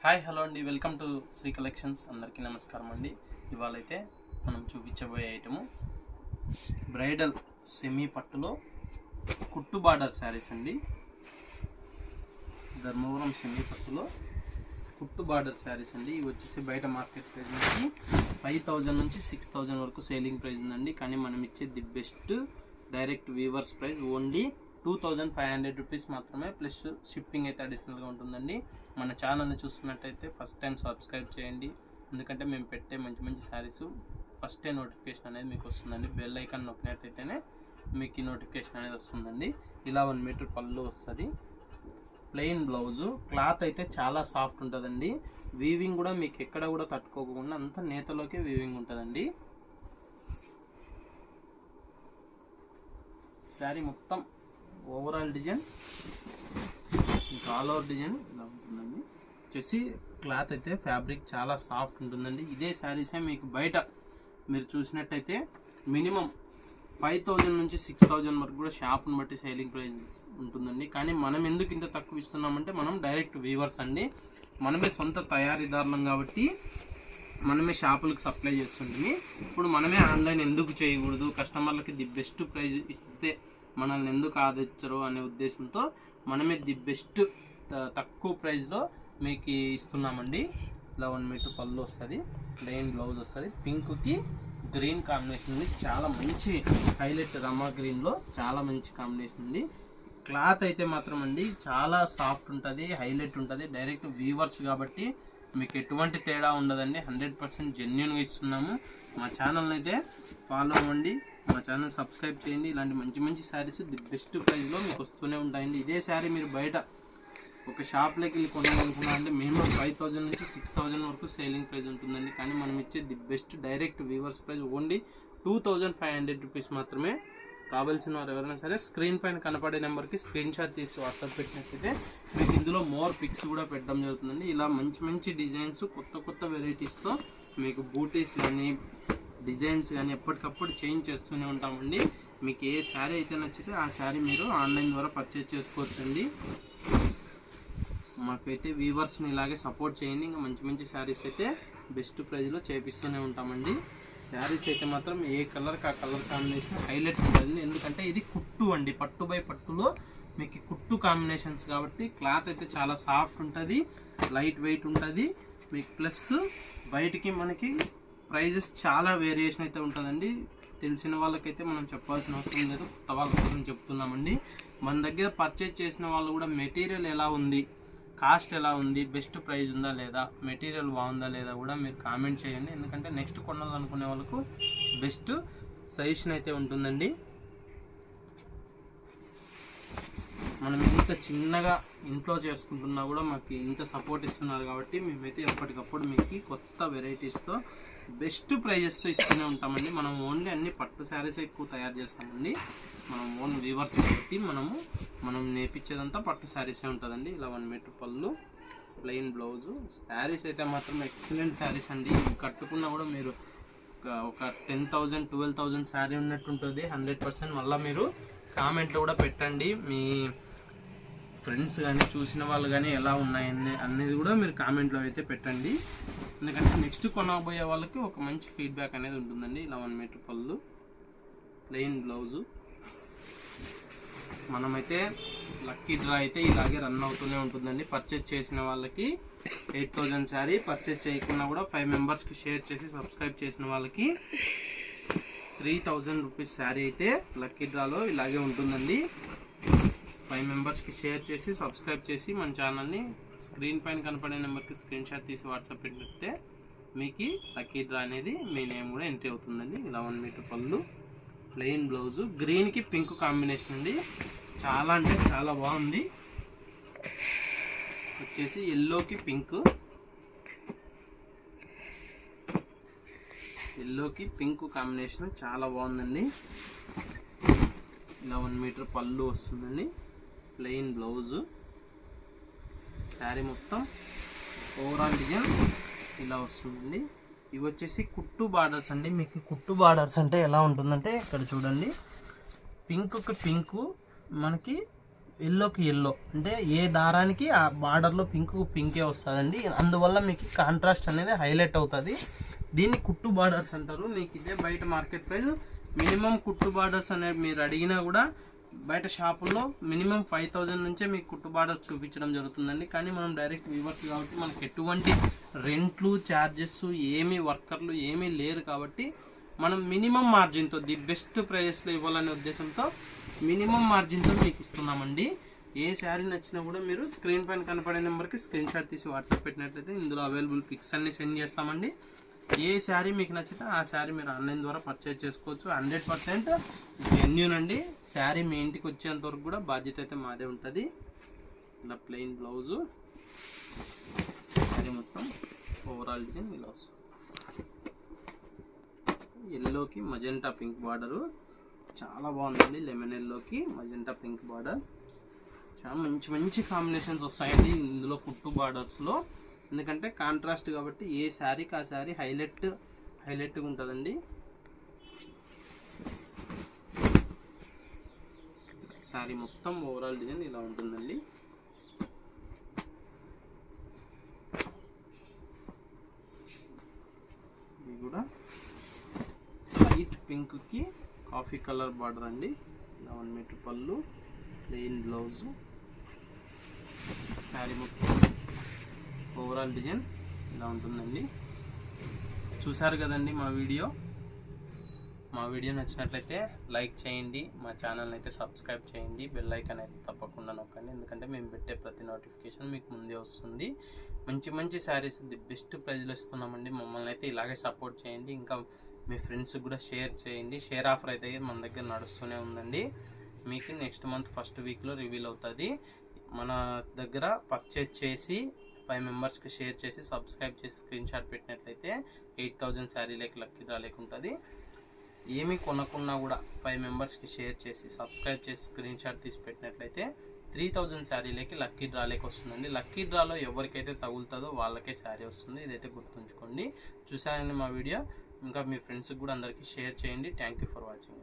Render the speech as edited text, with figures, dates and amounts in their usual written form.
Hi hello అండి, welcome to Shri collections. అందరికీ నమస్కారం అండి. ఇవాళైతే మనం చూపించబోయే ఐటము బ్రైడల్ సెమీ పట్టులో కుట్టు బార్డర్ శారీస్ అండి. ధర్మవరం సెమీ పట్టులో కుట్టు బార్డర్ శారీస్ అండి. ఇవి వచ్చేసి బయట మార్కెట్ ప్రైస్ నుంచి 5000 నుంచి 6000 వరకు సేలింగ్ ప్రైస్ ఉందండి. కానీ మనం ఇచ్చే the best direct weavers price only 2500 rupees మాత్రమే, ప్లస్ షిప్పింగ్ అయితే అడిషనల్గా ఉంటుందండి. మన ఛానల్ని చూస్తున్నట్టయితే ఫస్ట్ టైం సబ్స్క్రైబ్ చేయండి, ఎందుకంటే మేము పెట్టే మంచి మంచి శారీస్ ఫస్ట్ నోటిఫికేషన్ అనేది మీకు వస్తుందండి. బెల్ ఐకాన్ నొక్కినట్టయితేనే మీకు ఈ నోటిఫికేషన్ అనేది వస్తుందండి. ఇలా 1 మీటర్ పళ్ళు వస్తుంది, ప్లెయిన్ బ్లౌజు, క్లాత్ అయితే చాలా సాఫ్ట్ ఉంటుందండి. వీవింగ్ కూడా మీకు ఎక్కడ కూడా తట్టుకోకుండా అంత నేతలోకే వీవింగ్ ఉంటుందండి. శారీ మొత్తం ఓవరాల్ డిజైన్ ఇంకా ఆల్ ఓవర్ డిజైన్ ఇలా ఉంటుందండి. వచ్చేసి క్లాత్ అయితే ఫ్యాబ్రిక్ చాలా సాఫ్ట్ ఉంటుందండి. ఇదే శారీసే మీకు బయట మీరు చూసినట్టయితే మినిమం 5000 నుంచి 6000 వరకు కూడా షాప్ని బట్టి సేలింగ్ ప్రైస్ ఉంటుందండి. కానీ మనం ఎందుకు ఇంత తక్కువ ఇస్తున్నామంటే మనం డైరెక్ట్ వీవర్స్ అండి, మనమే సొంత తయారీదారులం కాబట్టి మనమే షాపులకు సప్లై చేస్తుంటుంది. ఇప్పుడు మనమే ఆన్లైన్ ఎందుకు చేయకూడదు, కస్టమర్లకి ది బెస్ట్ ప్రైస్ ఇస్తే మనల్ని ఎందుకు ఆదరించరు అనే ఉద్దేశంతో మనమే ది బెస్ట్ తక్కువ ప్రైస్లో మీకు ఇస్తున్నామండి. ఇలా 1 మీటర్ పళ్ళు వస్తుంది, ప్లెయిన్ బ్లౌజ్ వస్తుంది, పింక్కి గ్రీన్ కాంబినేషన్ ఉంది. చాలా మంచి హైలైట్ రమా గ్రీన్లో చాలా మంచి కాంబినేషన్ ఉంది. క్లాత్ అయితే మాత్రం అండి చాలా సాఫ్ట్ ఉంటుంది, హైలైట్ ఉంటుంది. డైరెక్ట్ వీవర్స్ కాబట్టి మీకు ఎటువంటి తేడా ఉండదండి. 100% జెన్యున్గా ఇస్తున్నాము. మా ఛానల్ని అయితే ఫాలో అవ్వండి, మా ఛానల్ సబ్స్క్రైబ్ చేయండి. ఇలాంటి మంచి మంచి శారీస్ ది బెస్ట్ ప్రైస్లో మీకు వస్తూనే ఉంటాయండి. ఇదే శారీ మీరు బయట ఒక షాప్లోకి వెళ్ళి కొనాలనుకున్నా అంటే మినిమం 5000 నుంచి 6000 వరకు సేలింగ్ ప్రైస్ ఉంటుందండి. కానీ మనం ఇచ్చే the best direct weavers price only 2500 rupees మాత్రమే. కావాల్సిన వారు ఎవరైనా సరే స్క్రీన్ పైన కనపడే నెంబర్కి స్క్రీన్ షాట్ తీసి వాట్సాప్ పెట్టినట్టయితే మీకు ఇందులో మోర్ పిక్స్ కూడా పెట్టడం జరుగుతుందండి. ఇలా మంచి మంచి డిజైన్స్ కొత్త కొత్త వెరైటీస్తో మీకు బూటీస్ కానీ డిజైన్స్ కానీ ఎప్పటికప్పుడు చేంజ్ చేస్తూనే ఉంటామండి. మీకు ఏ శారీ అయితే నచ్చితే ఆ శారీ మీరు ఆన్లైన్ ద్వారా పర్చేజ్ చేసుకోవచ్చండి. మాకైతే వీవర్స్ని ఇలాగే సపోర్ట్ చేయండి. ఇంకా మంచి మంచి శారీస్ అయితే బెస్ట్ ప్రైస్లో చేపిస్తూనే ఉంటామండి. శారీస్ అయితే మాత్రం ఏ కలర్కి ఆ కలర్ కాంబినేషన్ హైలైట్ ఉంటుంది, ఎందుకంటే ఇది కుట్టు అండి. పట్టు బై పట్టులో మీకు కుట్టు కాంబినేషన్స్ కాబట్టి క్లాత్ అయితే చాలా సాఫ్ట్ ఉంటుంది, లైట్ వెయిట్ ఉంటుంది మీకు. ప్లస్ బయటికి మనకి ప్రైజెస్ చాలా వేరియేషన్ అయితే ఉంటుందండి. తెలిసిన వాళ్ళకైతే మనం చెప్పాల్సిన అవసరం లేదు, కొత్త వాళ్ళ కోసం చెప్తున్నామండి. మన దగ్గర పర్చేజ్ చేసిన వాళ్ళు కూడా మెటీరియల్ ఎలా ఉంది, కాస్ట్ ఎలా ఉంది, బెస్ట్ ప్రైస్ ఉందా లేదా, మెటీరియల్ బాగుందా లేదా కూడా మీరు కామెంట్ చేయండి. ఎందుకంటే నెక్స్ట్ కొనాలనుకునే వాళ్ళకు బెస్ట్ సజెషన్ అయితే ఉంటుందండి. మనం ఇంత చిన్నగా ఇంట్లో చేసుకుంటున్నా కూడా మాకు ఇంత సపోర్ట్ ఇస్తున్నారు కాబట్టి మేమైతే ఎప్పటికప్పుడు మీకు కొత్త వెరైటీస్తో బెస్ట్ ప్రైజెస్తో ఇస్తూనే ఉంటామండి. మనం ఓన్లీ అన్ని పట్టు శారీస్ ఎక్కువ తయారు చేస్తామండి. మనం ఓన్ వీవర్స్ కాబట్టి మనం నేర్పించేదంతా పట్టు శారీసే ఉంటుందండి. ఇలా 1 మీటర్ పళ్ళు, ప్లెయిన్ బ్లౌజు. శారీస్ అయితే మాత్రం ఎక్సలెంట్ శారీస్ అండి. కట్టుకున్నా కూడా మీరు ఒక 10,000 12,000 శారీ ఉన్నట్టు ఉంటుంది 100%. మళ్ళీ మీరు కామెంట్లో కూడా పెట్టండి, మీ ఫ్రెండ్స్ కానీ చూసిన వాళ్ళు కానీ ఎలా ఉన్నాయని అనేది కూడా మీరు కామెంట్లో అయితే పెట్టండి. ఎందుకంటే నెక్స్ట్ కొనబోయే వాళ్ళకి ఒక మంచి ఫీడ్బ్యాక్ అనేది ఉంటుందండి. ఇలా 1 మీటర్ పళ్ళు, ప్లెయిన్ బ్లౌజు. మనమైతే లక్కీ డ్రా అయితే ఇలాగే రన్ అవుతూనే ఉంటుందండి. పర్చేజ్ చేసిన వాళ్ళకి 8000 శారీ, పర్చేజ్ చేయకుండా కూడా 5 మెంబర్స్కి షేర్ చేసి సబ్స్క్రైబ్ చేసిన వాళ్ళకి 3000 రూపీస్ శారీ అయితే లక్కీ డ్రాలో ఇలాగే ఉంటుందండి. 5 మెంబర్స్కి షేర్ చేసి సబ్స్క్రైబ్ చేసి మన ఛానల్ని స్క్రీన్ పైన కనపడే నెంబర్కి స్క్రీన్ షాట్ తీసి వాట్సాప్ పెడితే మీకు లక్కీ డ్రా అనేది మీ నేమ్ కూడా ఎంట్రీ అవుతుందండి. ఇలా 1 మీటర్ పళ్ళు, ప్లెయిన్ బ్లౌజు, గ్రీన్కి పింక్ కాంబినేషన్ అండి. చాలా అంటే చాలా బాగుంది. వచ్చేసి ఎల్లోకి పింక్, ఎల్లోకి పింక్ కాంబినేషన్ చాలా బాగుందండి. ఇలా 1 మీటర్ పళ్ళు వస్తుందండి, ప్లెయిన్ బ్లౌజు. శారీ మొత్తం ఓవరాల్ డిజైన్ ఇలా వస్తుందండి. ఇవి వచ్చేసి కుట్టు బార్డర్స్ అండి. మీకు కుట్టు బార్డర్స్ అంటే ఎలా ఉంటుందంటే ఇక్కడ చూడండి, పింక్కి పింకు మనకి ఎల్లోకి ఎల్లో అంటే ఏ దారానికి ఆ బార్డర్లో పింకే వస్తుందండి. అందువల్ల మీకు కాంట్రాస్ట్ అనేది హైలైట్ అవుతుంది. దీన్ని కుట్టు బార్డర్స్ అంటారు. మీకు ఇదే బయట మార్కెట్ ప్రైస్ మినిమం కుట్టు బార్డర్స్ అనేది మీరు అడిగినా కూడా బయట షాపుల్లో మినిమం 5000 నుంచే మీకు కుట్టు బార్డర్స్ చూపించడం జరుగుతుందండి. కానీ మనం డైరెక్ట్ వ్యూవర్స్ కాబట్టి మనకి ఎటువంటి రెంట్లు ఛార్జెస్ ఏమీ వర్కర్లు ఏమీ లేరు కాబట్టి మనం మినిమం మార్జిన్తో ది బెస్ట్ ప్రైజెస్లో ఇవ్వాలనే ఉద్దేశంతో మినిమం మార్జిన్తో మీకు ఇస్తున్నామండి. ఏ శారీ నచ్చినా కూడా మీరు స్క్రీన్ పైన కనపడే నెంబర్కి స్క్రీన్ షాట్ తీసి వాట్సాప్ పెట్టినట్లయితే ఇందులో అవైలబుల్ పిక్స్ అన్ని సెండ్ చేస్తామండి. ఏ శారీ మీకు నచ్చితే ఆ శారీ మీరు ఆన్లైన్ ద్వారా పర్చేజ్ చేసుకోవచ్చు. 100% జెన్యూన్ అండి. శారీ మీ ఇంటికి వచ్చేంత వరకు కూడా బాధ్యత అయితే మాదే ఉంటుంది. ఇలా ప్లెయిన్ బ్లౌజు, శారీ మొత్తం ఓవరాల్ డిజైన్ ఇలా వస్తుంది. ఎల్లోకి మజెంటా పింక్ బార్డరు చాలా బాగుందండి. లెమన్ ఎల్లోకి మజెంటా పింక్ బార్డర్ చాలా మంచి మంచి కాంబినేషన్స్ వస్తాయండి ఇందులో కుట్టు బార్డర్స్లో. ఎందుకంటే కాంట్రాస్ట్ కాబట్టి ఏ శారీకి ఆ శారీ హైలైట్గా ఉంటుందండి. శారీ మొత్తం ఓవరాల్ డిజైన్ ఇలా ఉంటుందండి. ఇది కూడా లైట్ పింక్కి కాఫీ కలర్ బార్డర్ అండి. 1 మీటర్ పళ్ళు, ప్లెయిన్ బ్లౌజు, శారీ మొత్తం ఓవరాల్ డిజైన్ ఇలా ఉంటుందండి. చూసారు కదండి మా వీడియో నచ్చినట్లయితే లైక్ చేయండి, మా ఛానల్ని అయితే సబ్స్క్రైబ్ చేయండి, బెల్ ఐకాన్ అయితే తప్పకుండా నొక్కండి. ఎందుకంటే మేము పెట్టే ప్రతి నోటిఫికేషన్ మీకు ముందే వస్తుంది. మంచి మంచి శారీస్ ది బెస్ట్ ప్రైజ్లో ఇస్తున్నామండి. మమ్మల్ని అయితే ఇలాగే సపోర్ట్ చేయండి. ఇంకా మీ ఫ్రెండ్స్కి కూడా షేర్ చేయండి. షేర్ ఆఫర్ అయితే మన దగ్గర నడుస్తూనే ఉందండి. మీకు నెక్స్ట్ మంత్ ఫస్ట్ వీక్లో రివీల్ అవుతుంది. మన దగ్గర పర్చేజ్ చేసి 5 మెంబర్స్కి షేర్ చేసి సబ్స్క్రైబ్ చేసి స్క్రీన్ షాట్ పెట్టినట్లయితే 8000 శారీలకి లక్కీ డ్రా లేకుంటుంది. ఏమీ కొనకున్నా కూడా 5 మెంబర్స్కి షేర్ చేసి సబ్స్క్రైబ్ చేసి స్క్రీన్ షాట్ తీసి పెట్టినట్లయితే 3000 శారీలకి లక్కీ డ్రా లేక వస్తుందండి. లక్కీ డ్రాలో ఎవరికైతే తగులుతుందో వాళ్ళకే శారీ వస్తుంది. ఇదైతే గుర్తుంచుకోండి. చూసారండి మా వీడియో. ఇంకా మీ ఫ్రెండ్స్కి కూడా అందరికీ షేర్ చేయండి. Thank you for watching.